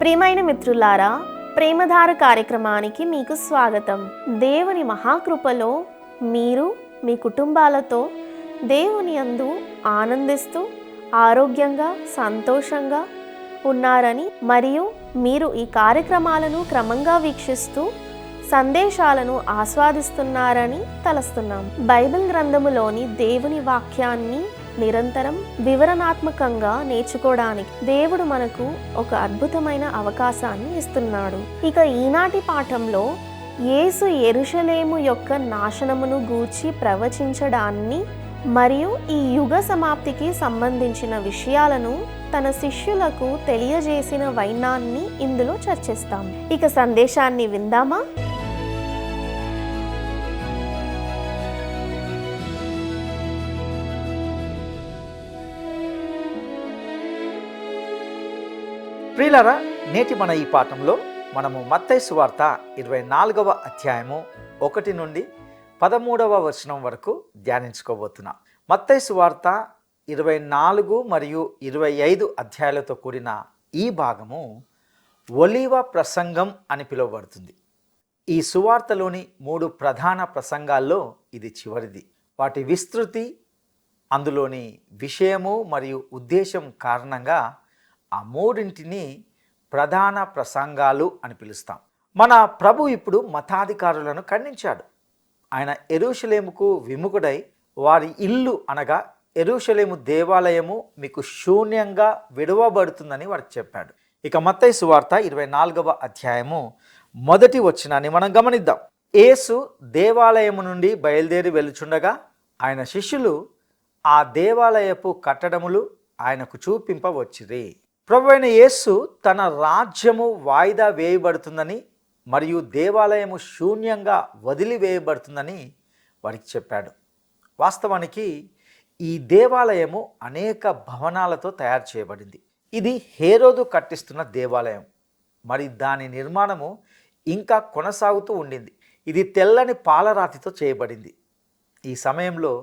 ప్రియమైన మిత్రులారా, ప్రేమధార కార్యక్రమానికి మీకు స్వాగతం. దేవుని మహాకృపలో మీరు మీ కుటుంబాలతో దేవుని యందు ఆనందిస్తూ ఆరోగ్యంగా సంతోషంగా ఉన్నారని మరియు మీరు ఈ కార్యక్రమాలను క్రమంగా వీక్షిస్తూ సందేశాలను ఆస్వాదిస్తున్నారని తలస్తున్నాం. బైబిల్ గ్రంథములోని దేవుని వాక్యాన్ని నిరంతరం వివరణాత్మకంగా నేర్చుకోవడానికి దేవుడు మనకు ఒక అద్భుతమైన అవకాశాన్ని ఇస్తున్నాడు. ఇక ఈనాటి పాఠంలో యేసు యెరూషలేము యొక్క నాశనమును గూర్చి ప్రవచించడాన్ని మరియు ఈ యుగ సమాప్తికి సంబంధించిన విషయాలను తన శిష్యులకు తెలియజేసిన వైనాన్ని ఇందులో చర్చిస్తాం. ఇక సందేశాన్ని విందామా? ప్రియులారా, నేటి మన ఈ పాఠంలో మనము మత్తయి సువార్త 24వ అధ్యాయము 1 నుండి 13వ వచనం వరకు ధ్యానించుకోబోతున్నాం. మత్తయి సువార్త 24 మరియు 25 అధ్యాయాలతో కూడిన ఈ భాగము ఒలీవ ప్రసంగం అని పిలువబడుతుంది. ఈ సువార్తలోని 3 ప్రధాన ప్రసంగాల్లో ఇది చివరిది. వాటి విస్తృతి, అందులోని విషయము మరియు ఉద్దేశం కారణంగా ఆ మూడింటిని ప్రధాన ప్రసంగాలు అని పిలుస్తాం. మన ప్రభు ఇప్పుడు మతాధికారులను ఖండించాడు. ఆయన యెరూషలేముకు విముఖుడై వారి ఇల్లు అనగా యెరూషలేము దేవాలయము మీకు శూన్యంగా విడవబడుతుందని వారికి చెప్పాడు. ఇక మత్తయి సువార్త 24వ అధ్యాయము 1వ వచనాన్ని మనం గమనిద్దాం. యేసు దేవాలయము నుండి బయలుదేరి వెలుచుండగా ఆయన శిష్యులు ఆ దేవాలయపు కట్టడములు ఆయనకు చూపింపవచ్చిరి. ప్రభువైన యేసు తన రాజ్యము వాయిదా వేయబడుతుందని మరియు దేవాలయము శూన్యంగా వదిలివేయబడుతుందని వారికి చెప్పాడు. వాస్తవానికి ఈ దేవాలయము అనేక భవనాలతో తయారు చేయబడింది. ఇది హేరోదు కట్టిస్తున్న దేవాలయం. మరి దాని నిర్మాణము ఇంకా కొనసాగుతూ ఉండింది. ఇది తెల్లని పాలరాతితో చేయబడింది. ఈ సమయంలో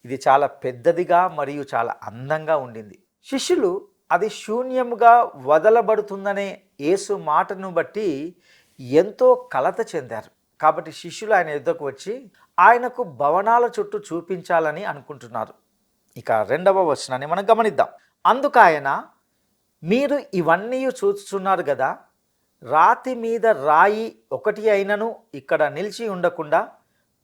ఇది చాలా పెద్దదిగా మరియు చాలా అందంగా ఉండింది. శిష్యులు అది శూన్యముగా వదలబడుతుందనే యేసు మాటను బట్టి ఎంతో కలత చెందారు. కాబట్టి శిష్యులు ఆయన ఎదుటకు వచ్చి ఆయనకు భవనాల చుట్టూ చూపించాలని అనుకుంటున్నారు. ఇక 2వ వచనాన్ని మనం గమనిద్దాం. అందుకు ఆయన, మీరు ఇవన్నీ చూస్తున్నారు కదా, రాతి మీద రాయి ఒకటి అయినను ఇక్కడ నిలిచి ఉండకుండా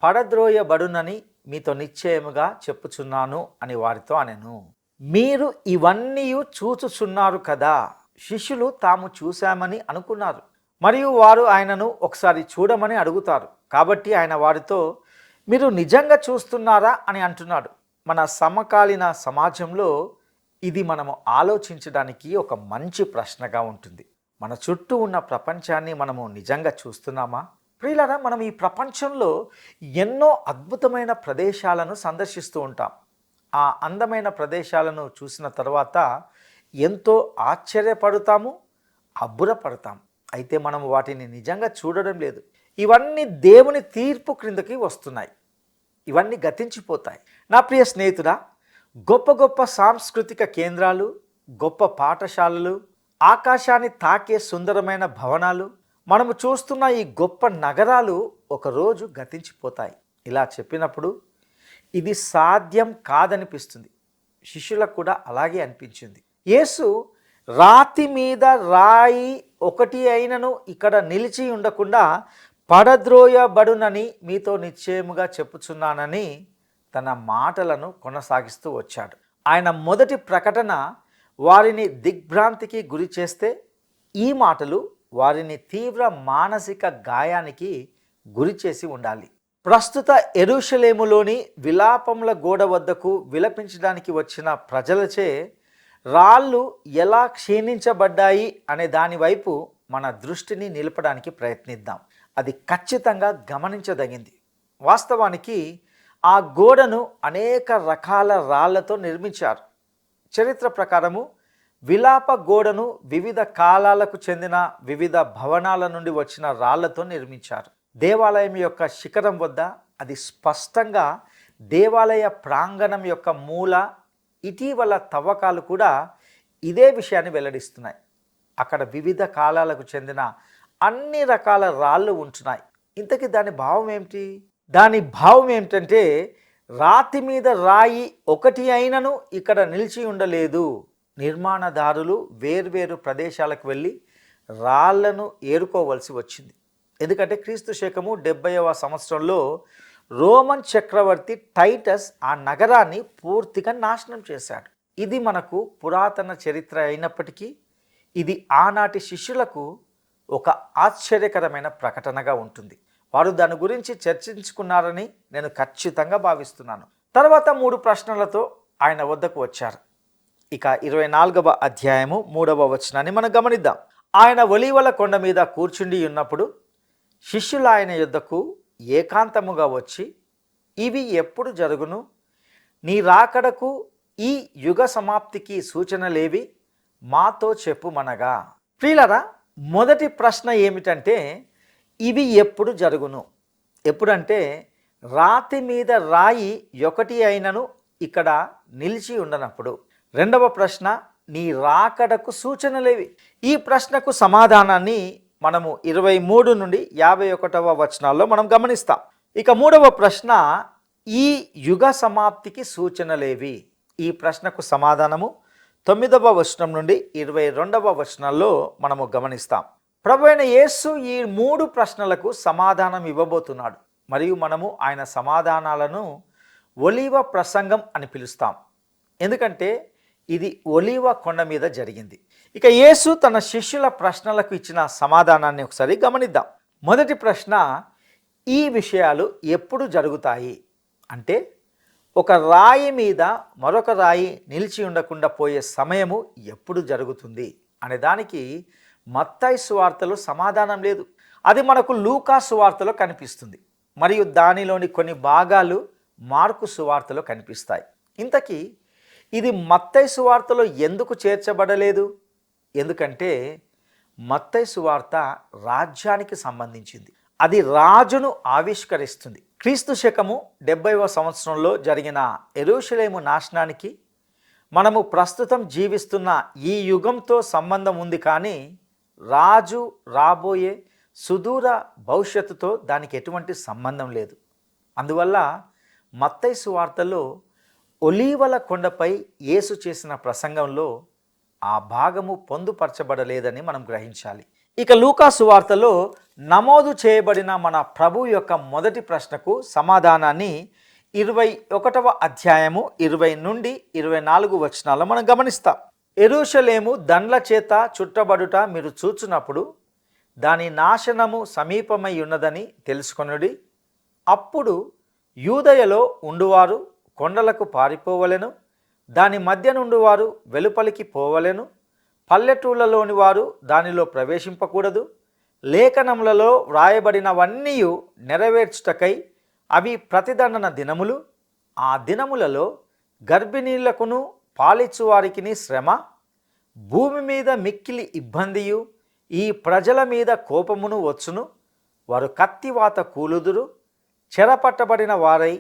పడద్రోయబడునని మీతో నిశ్చయముగా చెప్పుచున్నాను అని వారితో అనెను. మీరు ఇవన్నీ చూచుచున్నారు కదా. శిష్యులు తాము చూశామని అనుకున్నారు మరియు వారు ఆయనను ఒకసారి చూడమని అడుగుతారు. కాబట్టి ఆయన వారితో, మీరు నిజంగా చూస్తున్నారా అని అంటున్నాడు. మన సమకాలీన సమాజంలో ఇది మనము ఆలోచించడానికి ఒక మంచి ప్రశ్నగా ఉంటుంది. మన చుట్టూ ఉన్న ప్రపంచాన్ని మనము నిజంగా చూస్తున్నామా? ప్రియులారా, మనం ఈ ప్రపంచంలో ఎన్నో అద్భుతమైన ప్రదేశాలను సందర్శిస్తూ ఉంటాం. ఆ అందమైన ప్రదేశాలను చూసిన తర్వాత ఎంతో ఆశ్చర్యపడతాము, అబ్బురపడతాం. అయితే మనం వాటిని నిజంగా చూడడం లేదు. ఇవన్నీ దేవుని తీర్పు క్రిందకి వస్తున్నాయి. ఇవన్నీ గతించిపోతాయి. నా ప్రియ స్నేహితుడా, గొప్ప గొప్ప సాంస్కృతిక కేంద్రాలు, గొప్ప పాఠశాలలు, ఆకాశాన్ని తాకే సుందరమైన భవనాలు, మనము చూస్తున్న ఈ గొప్ప నగరాలు ఒకరోజు గతించిపోతాయి. ఇలా చెప్పినప్పుడు ఇది సాధ్యం కాదనిపిస్తుంది. శిష్యులకు కూడా అలాగే అనిపించింది. యేసు రాతి మీద రాయి ఒకటి అయినను ఇక్కడ నిలిచి ఉండకుండా పడద్రోయబడునని మీతో నిశ్చయముగా చెప్పుచున్నానని తన మాటలను కొనసాగిస్తూ వచ్చాడు. ఆయన మొదటి ప్రకటన వారిని దిగ్భ్రాంతికి గురి చేస్తే, ఈ మాటలు వారిని తీవ్ర మానసిక గాయానికి గురి చేసి ఉండాలి. ప్రస్తుత యెరూషలేములోని విలాపముల గోడ వద్దకు విలపించడానికి వచ్చిన ప్రజలచే రాళ్ళు ఎలా క్షీణించబడ్డాయి అనే దాని వైపు మన దృష్టిని నిలపడానికి ప్రయత్నిద్దాం. అది ఖచ్చితంగా గమనించదగింది. వాస్తవానికి ఆ గోడను అనేక రకాల రాళ్లతో నిర్మించారు. చరిత్ర ప్రకారము విలాప గోడను వివిధ కాలాలకు చెందిన వివిధ భవనాల నుండి వచ్చిన రాళ్లతో నిర్మించారు. దేవాలయం యొక్క శిఖరం వద్ద అది స్పష్టంగా దేవాలయ ప్రాంగణం యొక్క మూల, ఇటీవల తవ్వకాలు కూడా ఇదే విషయాన్ని వెల్లడిస్తున్నాయి. అక్కడ వివిధ కాలాలకు చెందిన అన్ని రకాల రాళ్ళు ఉంటున్నాయి. ఇంతకీ దాని భావం ఏమిటి? దాని భావం ఏమిటంటే రాతి మీద రాయి ఒకటి అయినను ఇక్కడ నిలిచి ఉండలేదు. నిర్మాణదారులు వేర్వేరు ప్రదేశాలకు వెళ్ళి రాళ్లను ఏరుకోవలసి వచ్చింది. ఎందుకంటే క్రీస్తు శకము 70వ సంవత్సరంలో రోమన్ చక్రవర్తి టైటస్ ఆ నగరాన్ని పూర్తిగా నాశనం చేశాడు. ఇది మనకు పురాతన చరిత్ర అయినప్పటికీ ఇది ఆనాటి శిష్యులకు ఒక ఆశ్చర్యకరమైన ప్రకటనగా ఉంటుంది. వారు దాని గురించి చర్చించుకున్నారని నేను ఖచ్చితంగా భావిస్తున్నాను. తర్వాత 3 ప్రశ్నలతో ఆయన వద్దకు వచ్చారు. ఇక 24వ అధ్యాయము 3వ వచనాన్ని మనం గమనిద్దాం. ఆయన ఒలీవల కొండ మీద కూర్చుండి ఉన్నప్పుడు శిష్యులు ఆయన యొద్దకు ఏకాంతముగా వచ్చి, ఇవి ఎప్పుడు జరుగును? నీ రాకడకు ఈ యుగ సమాప్తికి సూచనలేవి? మాతో చెప్పుమనగా. ప్రియులారా, మొదటి ప్రశ్న ఏమిటంటే ఇవి ఎప్పుడు జరుగును? ఎప్పుడంటే రాతి మీద రాయి ఒకటి అయినను ఇక్కడ నిలిచి ఉండనప్పుడు. రెండవ ప్రశ్న, నీ రాకడకు సూచనలేవి? ఈ ప్రశ్నకు సమాధానాన్ని మనము 23 నుండి 51వ వచనాల్లో మనం గమనిస్తాం. ఇక 3వ ప్రశ్న, ఈ యుగ సమాప్తికి సూచనలేవి? ఈ ప్రశ్నకు సమాధానము 9వ వచనం నుండి 22వ వచనాల్లో మనము గమనిస్తాం. ప్రభువైన యేసు ఈ 3 ప్రశ్నలకు సమాధానం ఇవ్వబోతున్నాడు. మరియు మనము ఆయన సమాధానాలను ఒలీవ ప్రసంగం అని పిలుస్తాం. ఎందుకంటే ఇది ఒలీవ కొండ మీద జరిగింది. ఇక యేసు తన శిష్యుల ప్రశ్నలకు ఇచ్చిన సమాధానాన్ని ఒకసారి గమనిద్దాం. మొదటి ప్రశ్న, ఈ విషయాలు ఎప్పుడు జరుగుతాయి? అంటే ఒక రాయి మీద మరొక రాయి నిలిచి ఉండకుండా పోయే సమయము ఎప్పుడు జరుగుతుంది అనే దానికి మత్తయి సువార్తలో సమాధానం లేదు. అది మనకు లూకా సువార్తలో కనిపిస్తుంది. మరియు దానిలోని కొన్ని భాగాలు మార్కు సువార్తలో కనిపిస్తాయి. ఇంతకీ ఇది మత్తయి సువార్తలో ఎందుకు చేర్చబడలేదు? ఎందుకంటే మత్తయి సువార్త రాజ్యానికి సంబంధించింది. అది రాజును ఆవిష్కరిస్తుంది. క్రీస్తు శకము 70వ సంవత్సరంలో జరిగిన యెరూషలేము నాశనానికి మనము ప్రస్తుతం జీవిస్తున్న ఈ యుగంతో సంబంధం ఉంది, కానీ రాజు రాబోయే సుదూర భవిష్యత్తుతో దానికి ఎటువంటి సంబంధం లేదు. అందువల్ల మత్తయి సువార్తలో ఒలీవల కొండపై యేసు చేసిన ప్రసంగంలో ఆ భాగము పొందుపరచబడలేదని మనం గ్రహించాలి. ఇక లూకా సువార్తలో నమోదు చేయబడిన మన ప్రభు యొక్క మొదటి ప్రశ్నకు సమాధానాన్ని 21వ అధ్యాయము 20 నుండి 24 వచనాల్లో మనం గమనిస్తాం. యెరూషలేము దండ్ల చేత చుట్టబడుట మీరు చూచున్నప్పుడు దాని నాశనము సమీపమై ఉన్నదని తెలుసుకొనుడి. అప్పుడు యూదయలో ఉండువారు కొండలకు పారిపోవలెను, దాని మధ్య నుండి వారు వెలుపలికి పోవలెను, పల్లెటూళ్ళలోని వారు దానిలో ప్రవేశింపకూడదు. లేఖనములలో వ్రాయబడినవన్నీ నెరవేర్చుటకై అవి ప్రతిదండన దినములు. ఆ దినములలో గర్భిణీలకును పాలిచ్చువారికి శ్రమ, భూమి మీద మిక్కిలి ఇబ్బందియు, ఈ ప్రజల మీద కోపమును వచ్చును. వారు కత్తివాత కూలుదురు, చెరపట్టబడిన వారై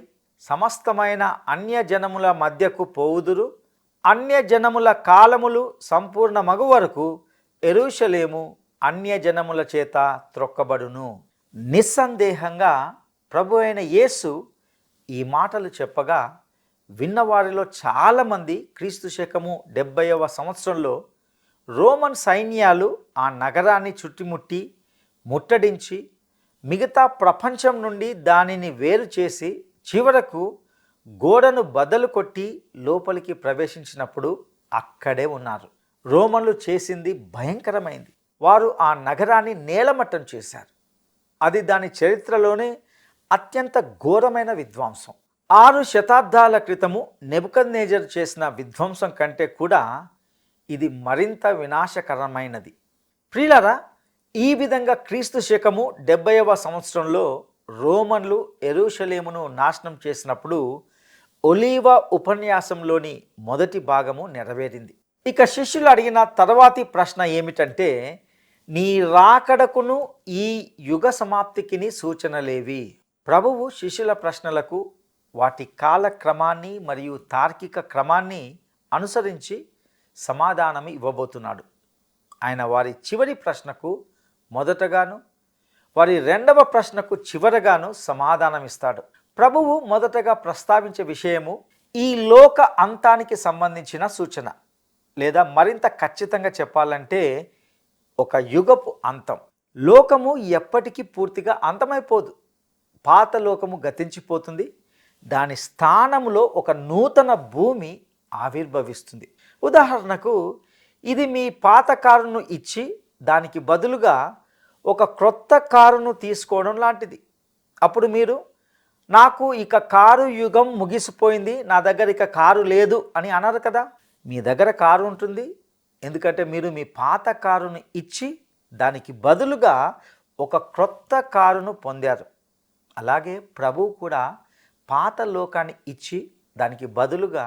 సమస్తమైన అన్యజనముల మధ్యకు పోవుదురు. అన్యజనముల కాలములు సంపూర్ణమగు వరకు యెరూషలేము అన్యజనముల చేత త్రొక్కబడును. నిస్సందేహంగా ప్రభు అయిన యేసు ఈ మాటలు చెప్పగా విన్నవారిలో చాలామంది క్రీస్తు శకము 70వ సంవత్సరంలో రోమన్ సైన్యాలు ఆ నగరాన్ని చుట్టుముట్టి ముట్టడించి మిగతా ప్రపంచం నుండి దానిని వేరు చేసి చివరకు గోడను బద్దలు కొట్టి లోపలికి ప్రవేశించినప్పుడు అక్కడే ఉన్నారు. రోమన్లు చేసింది భయంకరమైంది. వారు ఆ నగరాన్ని నేలమట్టం చేశారు. అది దాని చరిత్రలోనే అత్యంత ఘోరమైన విధ్వంసం. 6 శతాబ్దాల క్రితము నెబుకద్నెజర్ చేసిన విధ్వంసం కంటే కూడా ఇది మరింత వినాశకరమైనది. ప్రియులారా, ఈ విధంగా క్రీస్తు శకము 70వ సంవత్సరంలో రోమన్లు యెరూషలేమును నాశనం చేసినప్పుడు ఒలీవ ఉపన్యాసంలోని మొదటి భాగము నెరవేరింది. ఇక శిష్యులు అడిగిన తర్వాతి ప్రశ్న ఏమిటంటే, నీ రాకడకును ఈ యుగ సమాప్తికిని సూచనలేవి? ప్రభువు శిష్యుల ప్రశ్నలకు వాటి కాలక్రమాన్ని మరియు తార్కిక క్రమాన్ని అనుసరించి సమాధానం ఇవ్వబోతున్నాడు. ఆయన వారి చివరి ప్రశ్నకు మొదటగాను వారి రెండవ ప్రశ్నకు చివరగాను సమాధానం ఇస్తాడు. ప్రభువు మొదటగా ప్రస్తావించే విషయము ఈ లోక అంతానికి సంబంధించిన సూచన, లేదా మరింత ఖచ్చితంగా చెప్పాలంటే ఒక యుగపు అంతం. లోకము ఎప్పటికీ పూర్తిగా అంతమైపోదు. పాత లోకము గతించిపోతుంది, దాని స్థానంలో ఒక నూతన భూమి ఆవిర్భవిస్తుంది. ఉదాహరణకు, ఇది మీ పాత కారును ఇచ్చి దానికి బదులుగా ఒక క్రొత్త కారును తీసుకోవడం లాంటిది. అప్పుడు మీరు నాకు ఇక కారు యుగం ముగిసిపోయింది, నా దగ్గర ఇక కారు లేదు అని అనరు కదా. మీ దగ్గర కారు ఉంటుంది, ఎందుకంటే మీరు మీ పాత కారును ఇచ్చి దానికి బదులుగా ఒక క్రొత్త కారును పొందారు. అలాగే ప్రభువు కూడా పాత లోకాన్ని ఇచ్చి దానికి బదులుగా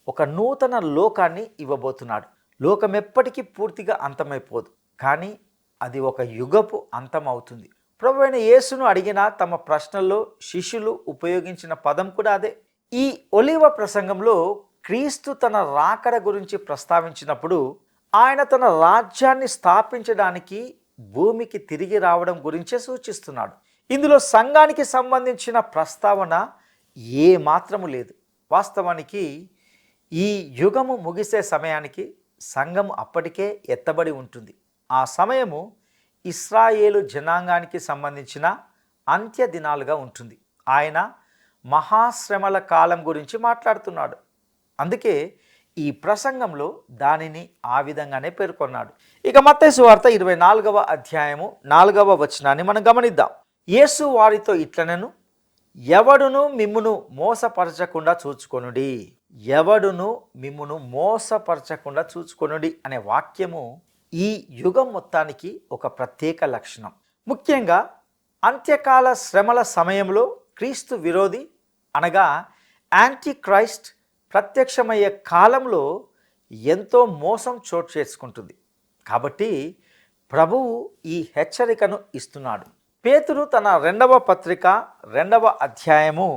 ఒక నూతన లోకాన్ని ఇవ్వబోతున్నాడు. లోకం ఎప్పటికీ పూర్తిగా అంతమైపోదు, కానీ అది ఒక యుగపు అంతం అవుతుంది. ప్రభు అయిన యేసును అడిగిన తమ ప్రశ్నల్లో శిష్యులు ఉపయోగించిన పదం కూడా అదే. ఈ ఒలీవ ప్రసంగంలో క్రీస్తు తన రాకడ గురించి ప్రస్తావించినప్పుడు ఆయన తన రాజ్యాన్ని స్థాపించడానికి భూమికి తిరిగి రావడం గురించే సూచిస్తున్నాడు. ఇందులో సంఘానికి సంబంధించిన ప్రస్తావన ఏ మాత్రము లేదు. వాస్తవానికి ఈ యుగము ముగిసే సమయానికి సంఘము అప్పటికే ఎత్తబడి ఉంటుంది. ఆ సమయము ఇశ్రాయేలు జనాంగానికి సంబంధించిన అంత్య దినాలుగా ఉంటుంది. ఆయన మహాశ్రమల కాలం గురించి మాట్లాడుతున్నాడు. అందుకే ఈ ప్రసంగంలో దానిని ఆ విధంగానే పేర్కొన్నాడు. ఇక మత్తయి సువార్త 24వ అధ్యాయము 4వ వచనాన్ని మనం గమనిద్దాం. యేసు వారితో ఇట్లనెను, ఎవడును మిమ్మును మోసపరచకుండా చూచుకొనుడి. ఎవడును మిమ్మును మోసపరచకుండా చూచుకొనుడి అనే వాక్యము ఈ యుగం మొత్తానికి ఒక ప్రత్యేక లక్షణం. ముఖ్యంగా అంత్యకాల శ్రమల సమయంలో క్రీస్తు విరోధి అనగా యాంటీ క్రైస్ట్ ప్రత్యక్షమయ్యే కాలంలో ఎంతో మోసం చోటు చేసుకుంటుంది. కాబట్టి ప్రభువు ఈ హెచ్చరికను ఇస్తున్నాడు. పేతురు తన 2వ పత్రిక 2వ అధ్యాయము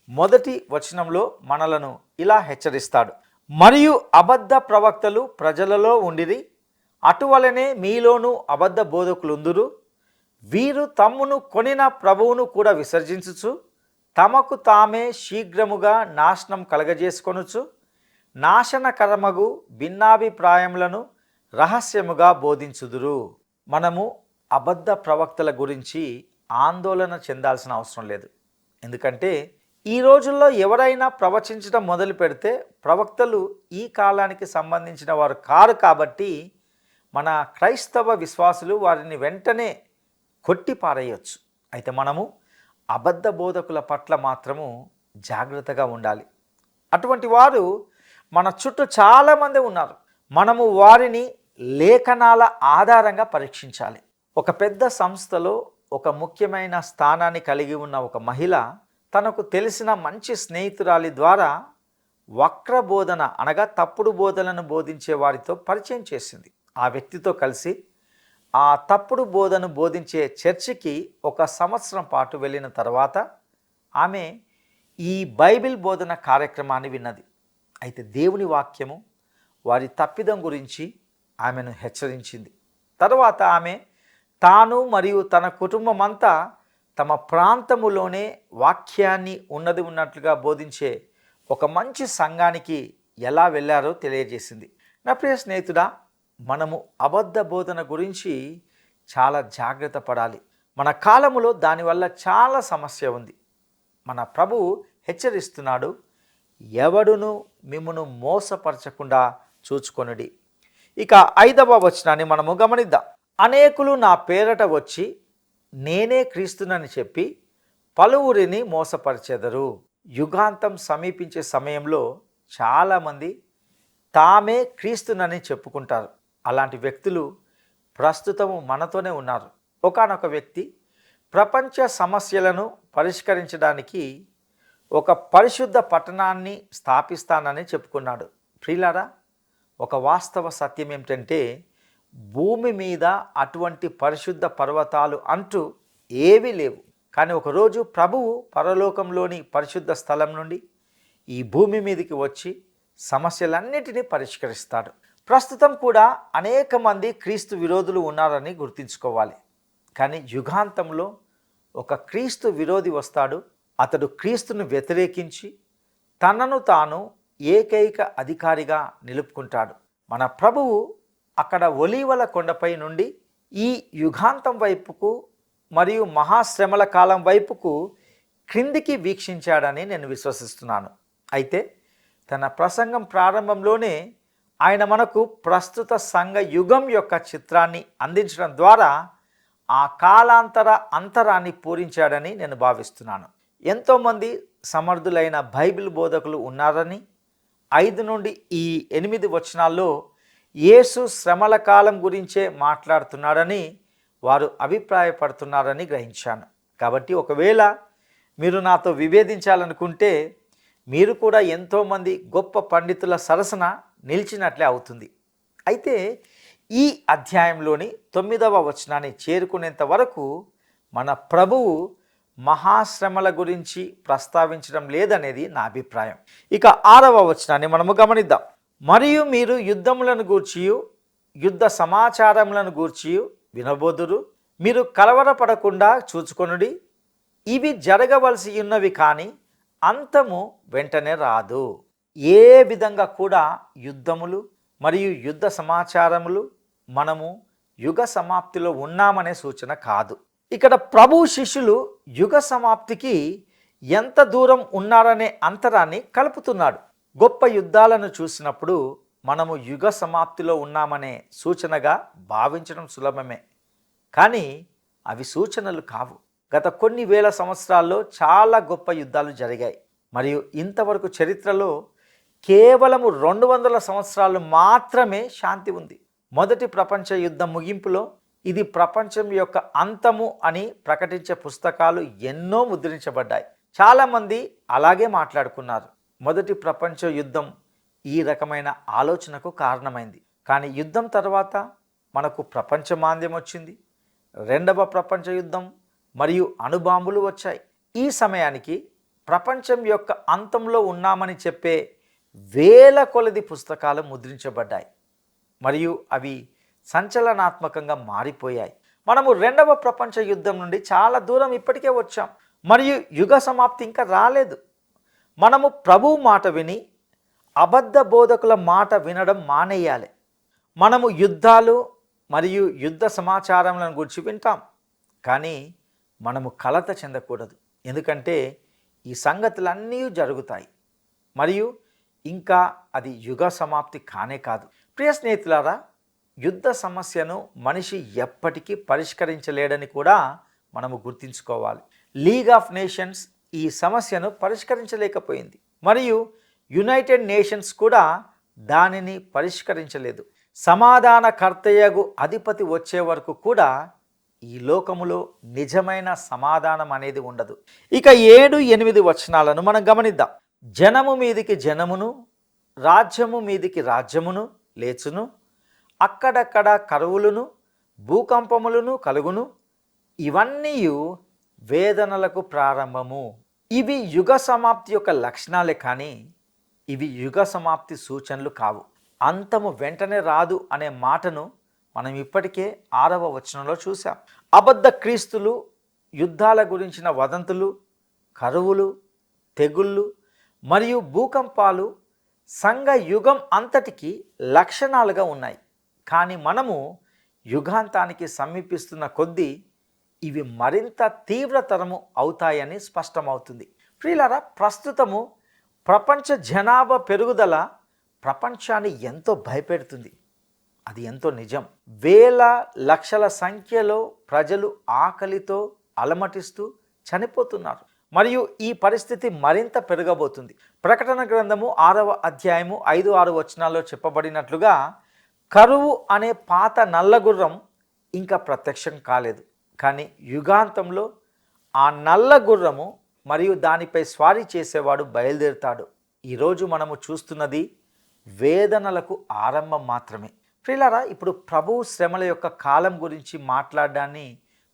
1వ వచనంలో మనలను ఇలా హెచ్చరిస్తాడు. మరియు అబద్ధ ప్రవక్తలు ప్రజలలో ఉండిరి, అటువలనే మీలోనూ అబద్ధ బోధకులుందురు. వీరు తమ్మును కొనిన ప్రభువును కూడా విసర్జించుచు తమకు తామే శీఘ్రముగా నాశనం కలగజేసుకొనుచు నాశనకరమగు భిన్నాభిప్రాయములను రహస్యముగా బోధించుదురు. మనము అబద్ధ ప్రవక్తల గురించి ఆందోళన చెందాల్సిన అవసరం లేదు. ఎందుకంటే ఈ రోజుల్లో ఎవరైనా ప్రవచించడం మొదలు పెడితే ప్రవక్తలు ఈ కాలానికి సంబంధించిన వారు కారు కాబట్టి మన క్రైస్తవ విశ్వాసులు వారిని వెంటనే కొట్టి పారేయచ్చు. అయితే మనము అబద్ధ బోధకుల పట్ల మాత్రము జాగ్రత్తగా ఉండాలి. అటువంటి వారు మన చుట్టూ చాలామంది ఉన్నారు. మనము వారిని లేఖనాల ఆధారంగా పరీక్షించాలి. ఒక పెద్ద సంస్థలో ఒక ముఖ్యమైన స్థానాన్ని కలిగి ఉన్న ఒక మహిళ తనకు తెలిసిన మంచి స్నేహితురాలి ద్వారా వక్ర బోధన అనగా తప్పుడు బోధనను బోధించే వారితో పరిచయం చేసింది. ఆ వ్యక్తితో కలిసి ఆ తప్పుడు బోధను బోధించే చర్చికి 1 సంవత్సరం పాటు వెళ్ళిన తర్వాత ఆమె ఈ బైబిల్ బోధన కార్యక్రమాన్ని విన్నది. అయితే దేవుని వాక్యము వారి తప్పిదం గురించి ఆమెను హెచ్చరించింది. తర్వాత ఆమె తాను మరియు తన కుటుంబం అంతా తమ ప్రాంతములోనే వాక్యాన్ని ఉన్నట్లుగా బోధించే ఒక మంచి సంఘానికి ఎలా వెళ్ళారో తెలియజేసింది. నా ప్రియ స్నేహితుడా, మనము అబద్ధ బోధన గురించి చాలా జాగ్రత్త పడాలి. మన కాలములో దానివల్ల చాలా సమస్య ఉంది. మన ప్రభువు హెచ్చరిస్తున్నాడు, ఎవడును మిమ్మును మోసపరచకుండా చూచుకొనుడి. ఇక 5వ వచనాన్ని మనము గమనిద్దాం. అనేకులు నా పేరట వచ్చి నేనే క్రీస్తునని చెప్పి పలువురిని మోసపరిచెదరు. యుగాంతం సమీపించే సమయంలో చాలామంది తామే క్రీస్తునని చెప్పుకుంటారు. అలాంటి వ్యక్తులు ప్రస్తుతము మనతోనే ఉన్నారు. ఒకానొక వ్యక్తి ప్రపంచ సమస్యలను పరిష్కరించడానికి ఒక పరిశుద్ధ పట్టణాన్ని స్థాపిస్తానని చెప్పుకున్నాడు. ప్రియులారా, ఒక వాస్తవ సత్యం ఏమిటంటే భూమి మీద అటువంటి పరిశుద్ధ పర్వతాలు అంటూ ఏవీ లేవు. కానీ ఒకరోజు ప్రభువు పరలోకంలోని పరిశుద్ధ స్థలం నుండి ఈ భూమి మీదకి వచ్చి సమస్యలన్నిటినీ పరిష్కరిస్తాడు. ప్రస్తుతం కూడా అనేక మంది క్రీస్తు విరోధులు ఉన్నారని గుర్తుంచుకోవాలి. కానీ యుగాంతంలో ఒక క్రీస్తు విరోధి వస్తాడు. అతడు క్రీస్తును వ్యతిరేకించి తనను తాను ఏకైక అధికారిగా నిలుపుకుంటాడు. మన ప్రభువు అక్కడ ఒలీవల కొండపై నుండి ఈ యుగాంతం వైపుకు మరియు మహాశ్రమల కాలం వైపుకు క్రిందికి వీక్షించాడని నేను విశ్వసిస్తున్నాను. అయితే తన ప్రసంగం ప్రారంభంలోనే ఆయన మనకు ప్రస్తుత సంఘ యుగం యొక్క చిత్రాన్ని అందించడం ద్వారా ఆ కాలాంతర అంతరాన్ని పూరించాడని నేను భావిస్తున్నాను. ఎంతోమంది సమర్థులైన బైబిల్ బోధకులు ఉన్నారని 5 నుండి ఈ 8 వచనాల్లో యేసు శ్రమల కాలం గురించే మాట్లాడుతున్నాడని వారు అభిప్రాయపడుతున్నారని గ్రహించాను. కాబట్టి ఒకవేళ మీరు నాతో విభేదించాలనుకుంటే మీరు కూడా ఎంతోమంది గొప్ప పండితుల సరసన నిలిచినట్లే అవుతుంది. అయితే ఈ అధ్యాయంలోని 9వ వచనాన్ని చేరుకునేంత వరకు మన ప్రభువు మహాశ్రమల గురించి ప్రస్తావించడం లేదనేది నా అభిప్రాయం. ఇక 6వ వచనాన్ని మనము గమనిద్దాం. మరియు మీరు యుద్ధములను గూర్చియు యుద్ధ సమాచారములను గూర్చియు వినబోదురు. మీరు కలవరపడకుండా చూచుకొనుడి. ఇవి జరగవలసి ఉన్నవి కానీ అంతము వెంటనే రాదు. ఏ విధంగా కూడా యుద్ధములు మరియు యుద్ధ సమాచారములు మనము యుగ సమాప్తిలో ఉన్నామనే సూచన కాదు. ఇక్కడ ప్రభు శిష్యులు యుగ సమాప్తికి ఎంత దూరం ఉన్నారనే అంతరాన్ని కలుపుతున్నాడు. గొప్ప యుద్ధాలను చూసినప్పుడు మనము యుగ సమాప్తిలో ఉన్నామనే సూచనగా భావించడం సులభమే, కానీ అవి సూచనలు కావు. గత కొన్ని వేల సంవత్సరాల్లో చాలా గొప్ప యుద్ధాలు జరిగాయి మరియు ఇంతవరకు చరిత్రలో కేవలము 200 సంవత్సరాలు మాత్రమే శాంతి ఉంది. మొదటి ప్రపంచ యుద్ధం ముగింపులో ఇది ప్రపంచం యొక్క అంతము అని ప్రకటించే పుస్తకాలు ఎన్నో ముద్రించబడ్డాయి. చాలామంది అలాగే మాట్లాడుకున్నారు. మొదటి ప్రపంచ యుద్ధం ఈ రకమైన ఆలోచనకు కారణమైంది. కానీ యుద్ధం తర్వాత మనకు ప్రపంచ మాంద్యం వచ్చింది, 2వ ప్రపంచ యుద్ధం మరియు అణుబాంబులు వచ్చాయి. ఈ సమయానికి ప్రపంచం యొక్క అంతంలో ఉన్నామని చెప్పే వేల కొలది పుస్తకాలు ముద్రించబడ్డాయి మరియు అవి సంచలనాత్మకంగా మారిపోయాయి. మనము 2వ ప్రపంచ యుద్ధం నుండి చాలా దూరం ఇప్పటికే వచ్చాం మరియు యుగ సమాప్తి ఇంకా రాలేదు. మనము ప్రభువు మాట విని అబద్ధ బోధకుల మాట వినడం మానేయాలి. మనము యుద్ధాలు మరియు యుద్ధ సమాచారాలను గురించి వింటాం, కానీ మనము కలత చెందకూడదు. ఎందుకంటే ఈ సంగతులన్నీ జరుగుతాయి మరియు ఇంకా అది యుగ సమాప్తి కానే కాదు. ప్రియ స్నేహితులారా, యుద్ధ సమస్యను మనిషి ఎప్పటికీ పరిష్కరించలేడని కూడా మనము గుర్తుంచుకోవాలి. లీగ్ ఆఫ్ నేషన్స్ ఈ సమస్యను పరిష్కరించలేకపోయింది మరియు యునైటెడ్ నేషన్స్ కూడా దానిని పరిష్కరించలేదు. సమాధానకర్తయ్యగు అధిపతి వచ్చే వరకు కూడా ఈ లోకములో నిజమైన సమాధానం అనేది ఉండదు. ఇక 7, 8 వచనాలను మనం గమనిద్దాం. జనము మీదికి జనమును, రాజ్యము మీదికి రాజ్యమును లేచును, అక్కడక్కడ కరువులను భూకంపములను కలుగును, ఇవన్నీ వేదనలకు ప్రారంభము. ఇవి యుగ సమాప్తి యొక్క లక్షణాలే, కానీ ఇవి యుగ సమాప్తి సూచనలు కావు. అంతము వెంటనే రాదు అనే మాటను మనం ఇప్పటికే 6వ వచనంలో చూసాం. అబద్ధ క్రీస్తులు, యుద్ధాల గురించిన వదంతులు, కరువులు, తెగుళ్ళు మరియు భూకంపాలు సంఘ యుగం అంతటికి లక్షణాలుగా ఉన్నాయి. కానీ మనము యుగాంతానికి సమీపిస్తున్న కొద్దీ ఇవి మరింత తీవ్రతరము అవుతాయని స్పష్టమవుతుంది. ప్రియులారా, ప్రస్తుతము ప్రపంచ జనాభా పెరుగుదల ప్రపంచాన్ని ఎంతో భయపెడుతుంది. అది ఎంతో నిజం. వేల లక్షల సంఖ్యలో ప్రజలు ఆకలితో అలమటిస్తూ చనిపోతున్నారు మరియు ఈ పరిస్థితి మరింత పెరగబోతుంది. ప్రకటన గ్రంథము 6వ అధ్యాయము 5, 6 వచనాల్లో చెప్పబడినట్లుగా కరువు అనే పాత నల్లగుర్రం ఇంకా ప్రత్యక్షం కాలేదు, కానీ యుగాంతంలో ఆ నల్ల గుర్రము మరియు దానిపై స్వారీ చేసేవాడు బయలుదేరుతాడు. ఈరోజు మనము చూస్తున్నది వేదనలకు ఆరంభం మాత్రమే. ప్రియులారా, ఇప్పుడు ప్రభువు శ్రమల యొక్క కాలం గురించి మాట్లాడడాన్ని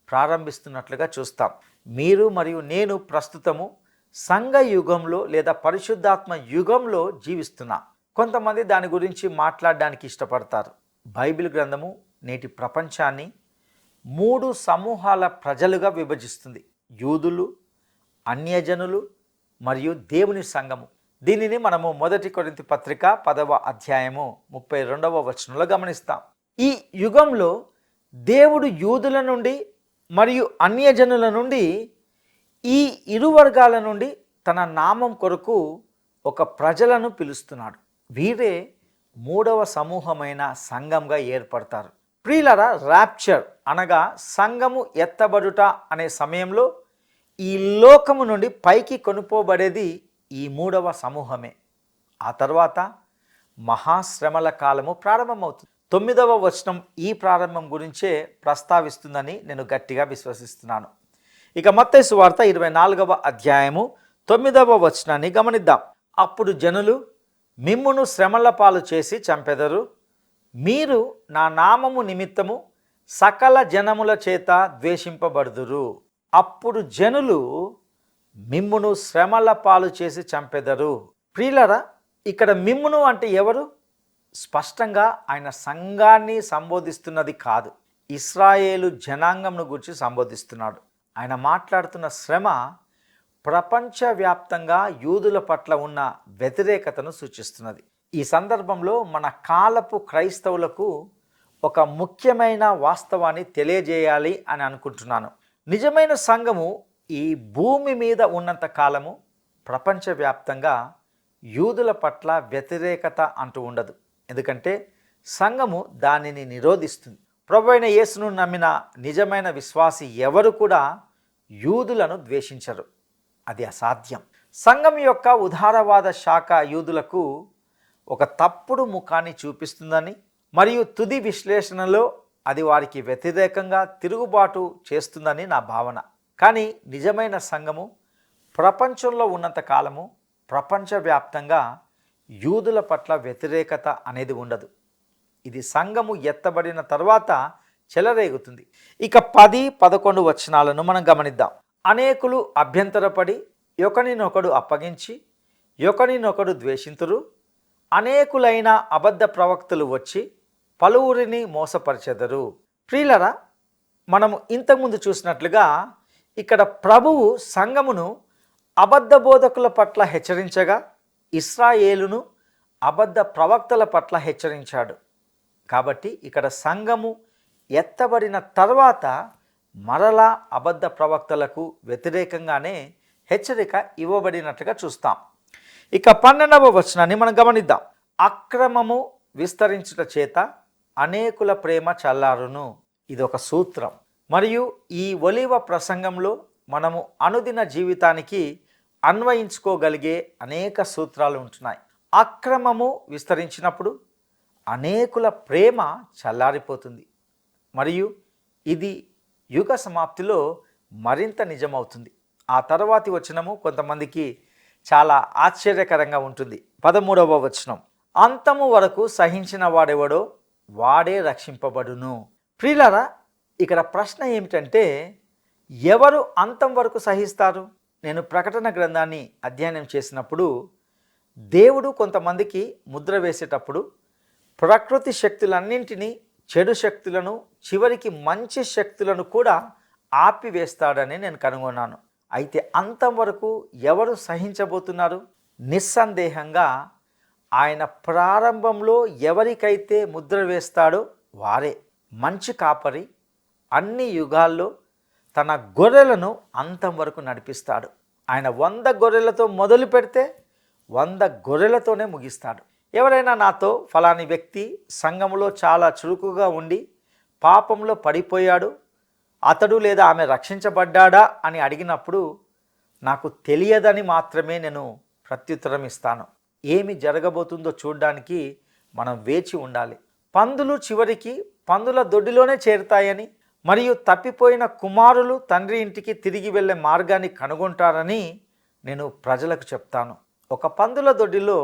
ప్రారంభిస్తున్నట్లుగా చూస్తాం. మీరు మరియు నేను ప్రస్తుతము సంఘ యుగంలో లేదా పరిశుద్ధాత్మ యుగంలో జీవిస్తున్నాం. కొంతమంది దాని గురించి మాట్లాడడానికి ఇష్టపడతారు. బైబిల్ గ్రంథము నేటి ప్రపంచాన్ని 3 సమూహాల ప్రజలుగా విభజిస్తుంది: యూదులు, అన్యజనులు మరియు దేవుని సంఘము. దీనిని మనము 1 కొరింథీ పత్రిక 10వ అధ్యాయము 32వ వచనంలో గమనిస్తాం. ఈ యుగంలో దేవుడు యూదుల నుండి మరియు అన్యజనుల నుండి, ఈ ఇరు వర్గాల నుండి తన నామం కొరకు ఒక ప్రజలను పిలుస్తున్నాడు. వీరే 3వ సమూహమైన సంఘంగా ఏర్పడతారు. ప్రియులారా, ర్యాప్చర్ అనగా సంఘము ఎత్తబడుట అనే సమయంలో ఈ లోకము నుండి పైకి కొనుపోబడేది ఈ 3వ సమూహమే. ఆ తర్వాత మహాశ్రమల కాలము ప్రారంభమవుతుంది. 9వ వచనం ఈ ప్రారంభం గురించే ప్రస్తావిస్తుందని నేను గట్టిగా విశ్వసిస్తున్నాను. ఇక మత్తయి సువార్త 24వ అధ్యాయము 9వ వచనాన్ని గమనిద్దాం. అప్పుడు జనులు మిమ్మును శ్రమల పాలు చేసి చంపెదరు, మీరు నా నామము నిమిత్తము సకల జనముల చేత ద్వేషింపబడుదురు. అప్పుడు జనులు మిమ్మును శ్రమల పాలు చేసి చంపెదరు. ప్రియులారా, ఇక్కడ మిమ్మును అంటే ఎవరు? స్పష్టంగా ఆయన సంఘాన్ని సంబోధిస్తున్నది కాదు, ఇశ్రాయేలు జనాంగంను గురించి సంబోధిస్తున్నాడు. ఆయన మాట్లాడుతున్న శ్రమ ప్రపంచవ్యాప్తంగా యూదుల పట్ల ఉన్న వ్యతిరేకతను సూచిస్తున్నది. ఈ సందర్భంలో మన కాలపు క్రైస్తవులకు ఒక ముఖ్యమైన వాస్తవాన్ని తెలియజేయాలి అని అనుకుంటున్నాను. నిజమైన సంఘము ఈ భూమి మీద ఉన్నంత కాలము ప్రపంచవ్యాప్తంగా యూదుల పట్ల వ్యతిరేకత అంటూ ఉండదు. ఎందుకంటే సంఘము దానిని నిరోధిస్తుంది. ప్రభువైన యేసును నమ్మిన నిజమైన విశ్వాసి ఎవరు కూడా యూదులను ద్వేషించరు. అది అసాధ్యం. సంఘం యొక్క ఉదారవాద శాఖ యూదులకు ఒక తప్పుడు ముఖాన్ని చూపిస్తుందని మరియు తుది విశ్లేషణలో అది వారికి వ్యతిరేకంగా తిరుగుబాటు చేస్తుందని నా భావన. కానీ నిజమైన సంఘము ప్రపంచంలో ఉన్నంత కాలము ప్రపంచవ్యాప్తంగా యూదుల పట్ల వ్యతిరేకత అనేది ఉండదు. ఇది సంఘము ఎత్తబడిన తర్వాత చెలరేగుతుంది. ఇక 10-11 వచనాలను మనం గమనిద్దాం. అనేకులు అభ్యంతరపడి ఒకనినొకడు అప్పగించి ఒకనినొకడు ద్వేషింతురు. అనేకులైన అబద్ధ ప్రవక్తలు వచ్చి పలువురిని మోసపరిచెదరు. ప్రియులరా, మనము ఇంతకుముందు చూసినట్లుగా ఇక్కడ ప్రభువు సంఘమును అబద్ధ బోధకుల పట్ల హెచ్చరించగా, ఇశ్రాయేలును అబద్ధ ప్రవక్తల పట్ల హెచ్చరించాడు. కాబట్టి ఇక్కడ సంఘము ఎత్తబడిన తర్వాత మరలా అబద్ధ ప్రవక్తలకు వ్యతిరేకంగానే హెచ్చరిక ఇవ్వబడినట్లుగా చూస్తాం. ఇక 12వ వచనాన్ని మనం గమనిద్దాం. అక్రమము విస్తరించుట చేత అనేకుల ప్రేమ చల్లారును. ఇది ఒక సూత్రం. మరియు ఈ ఒలివ ప్రసంగంలో మనము అనుదిన జీవితానికి అన్వయించుకోగలిగే అనేక సూత్రాలు ఉంటున్నాయి. అక్రమము విస్తరించినప్పుడు అనేకుల ప్రేమ చల్లారిపోతుంది. మరియు ఇది యుగ సమాప్తిలో మరింత నిజమవుతుంది. ఆ తర్వాతి వచనము కొంతమందికి చాలా ఆశ్చర్యకరంగా ఉంటుంది. 13వ వచనం, అంతము వరకు సహించిన వాడెవడో వాడే రక్షింపబడును. ప్రియులారా, ఇక్కడ ప్రశ్న ఏమిటంటే ఎవరు అంతం వరకు సహిస్తారు? నేను ప్రకటన గ్రంథాన్ని అధ్యయనం చేసినప్పుడు దేవుడు కొంతమందికి ముద్ర వేసేటప్పుడు ప్రకృతి శక్తులన్నింటినీ, చెడు శక్తులను, చివరికి మంచి శక్తులను కూడా ఆపివేస్తాడని నేను కనుగొన్నాను. అయితే అంతం వరకు ఎవరు సహించబోతున్నారు? నిస్సందేహంగా ఆయన ప్రారంభంలో ఎవరికైతే ముద్ర వేస్తాడో వారే. మంచి కాపరి అన్ని యుగాల్లో తన గొర్రెలను అంతం వరకు నడిపిస్తాడు. ఆయన 100 గొర్రెలతో మొదలు పెడితే 100 గొర్రెలతోనే ముగిస్తాడు. ఎవరైనా నాతో ఫలాని వ్యక్తి సంఘములో చాలా చురుకుగా ఉండి పాపంలో పడిపోయాడు, అతడు లేదా ఆమె రక్షించబడ్డాడా అని అడిగినప్పుడు నాకు తెలియదని మాత్రమే నేను ప్రత్యుత్తరం ఇస్తాను. ఏమి జరగబోతుందో చూడడానికి మనం వేచి ఉండాలి. పందులు చివరికి పందుల దొడ్డిలోనే చేరుతాయని మరియు తప్పిపోయిన కుమారులు తండ్రి ఇంటికి తిరిగి వెళ్ళే మార్గాన్ని కనుగొంటారని నేను ప్రజలకు చెప్తాను. ఒక పందుల దొడ్డిలో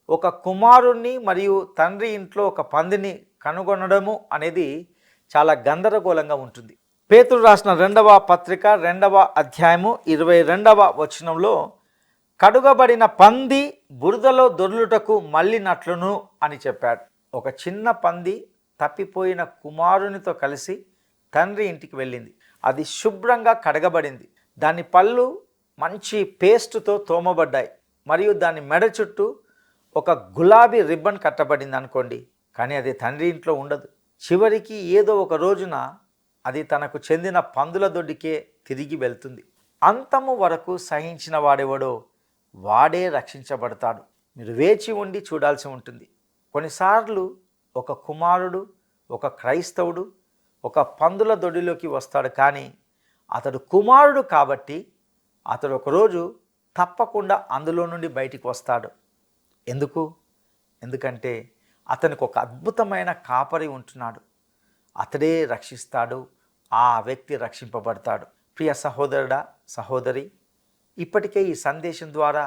ఒక కుమారుణ్ణి మరియు తండ్రి ఇంట్లో ఒక పందిని కనుగొనడము అనేది చాలా గందరగోళంగా ఉంటుంది. పేతురు రాసిన 2వ పత్రిక 2వ అధ్యాయము 22వ వచనంలో కడుగబడిన పంది బురదలో దొర్లుటకు మళ్ళినట్లును అని చెప్పాడు. ఒక చిన్న పంది తప్పిపోయిన కుమారునితో కలిసి తండ్రి ఇంటికి వెళ్ళింది. అది శుభ్రంగా కడగబడింది. దాని పళ్ళు మంచి పేస్టుతో తోమబడ్డాయి మరియు దాని మెడ చుట్టూ ఒక గులాబీ రిబ్బన్ కట్టబడింది అనుకోండి. కానీ అది తండ్రి ఇంట్లో ఉండదు. చివరికి ఏదో ఒక రోజున అది తనకు చెందిన పందుల దొడ్డికే తిరిగి వెళ్తుంది. అంతము వరకు సహించిన వాడెవడో వాడే రక్షించబడతాడు. మీరు వేచి ఉండి చూడాల్సి ఉంటుంది. కొన్నిసార్లు ఒక కుమారుడు, ఒక క్రైస్తవుడు ఒక పందుల దొడ్డిలోకి వస్తాడు. కానీ అతడు కుమారుడు కాబట్టి అతడు ఒకరోజు తప్పకుండా అందులో నుండి బయటికి వస్తాడు. ఎందుకంటే అతనికి ఒక అద్భుతమైన కాపరి ఉంటున్నాడు. అతడే రక్షిస్తాడు. ఆ వ్యక్తి రక్షింపబడతాడు. ప్రియ సహోదరుడా, సహోదరి, ఇప్పటికే ఈ సందేశం ద్వారా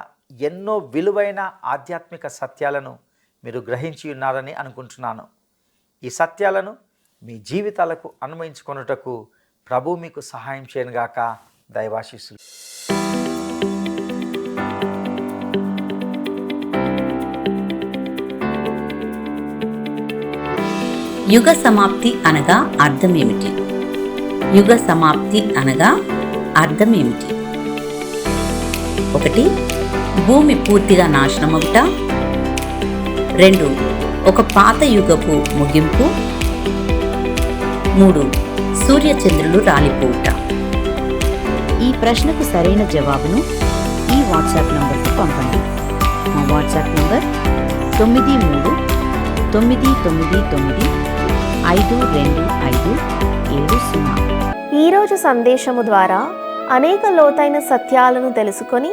ఎన్నో విలువైన ఆధ్యాత్మిక సత్యాలను మీరు గ్రహించి ఉన్నారని అనుకుంటున్నాను. ఈ సత్యాలను మీ జీవితాలకు అన్వయించుకొనుటకు ప్రభు మీకు సహాయం చేయనుగాక. దైవాశీస్సులు. యుగ సమాప్తి అనగా అర్థమేమిటి? యుగ సమాప్తి అనగా అర్థమేమిటి? 1. భూమి పూర్తిగా నాశనమవుట. 2. ఒక పాత యుగపు ముగింపు. 3. సూర్యచంద్రులు రాలిపోవుట. ఈ ప్రశ్నకు సరైన జవాబును ఈ వాట్సాప్ నంబర్కు పంపండి. మా వాట్సాప్ నంబర్ 9399952570. ఈరోజు సందేశము ద్వారా అనేక లోతైన సత్యాలను తెలుసుకొని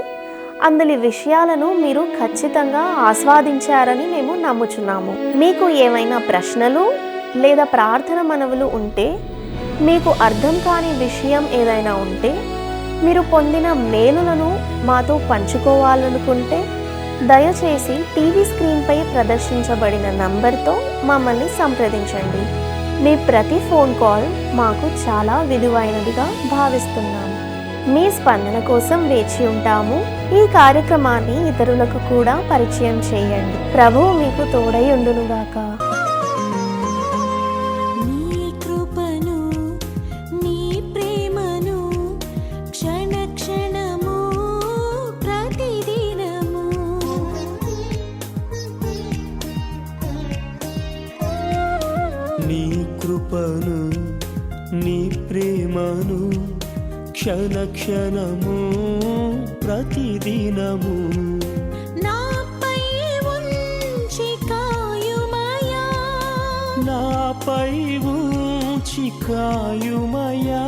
అందులో విషయాలను మీరు ఖచ్చితంగా ఆస్వాదించారని మేము నమ్ముచున్నాము. మీకు ఏమైనా ప్రశ్నలు లేదా ప్రార్థన మనవులు ఉంటే, మీకు అర్థం కాని విషయం ఏదైనా ఉంటే, మీరు పొందిన మేలులను మాతో పంచుకోవాలనుకుంటే దయచేసి టీవీ స్క్రీన్పై ప్రదర్శించబడిన నంబర్తో మమ్మల్ని సంప్రదించండి. మీ ప్రతి ఫోన్ కాల్ మాకు చాలా విలువైనదిగా భావిస్తున్నాము. మీ స్పందన కోసం వేచి ఉంటాము. ఈ కార్యక్రమాన్ని ఇతరులకు కూడా పరిచయం చేయండి. ప్రభువు మీకు తోడై ఉండునుగాక. నీ కృపను, నీ ప్రేమను క్షణ క్షణము ప్రతిదినము నాపై ఉంచి కాయుమయా, నాపై ఉంచి కాయుమయా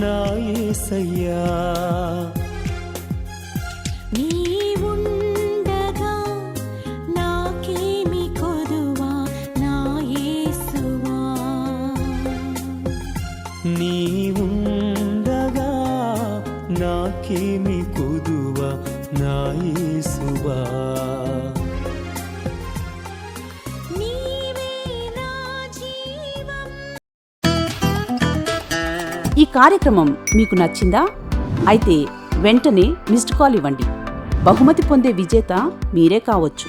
నా యేసయ్యా. నీవుండగా నాకేమి కొదువా నా యేసువా, నీవుండగా నాకేమి కొదువా నా యేసువా. నీవే నా జీవం. ఈ కార్యక్రమం మీకు నచ్చిందా? అయితే వెంటనే మిస్డ్ కాల్ ఇవ్వండి. బహుమతి పొందే విజేత మీరే కావచ్చు.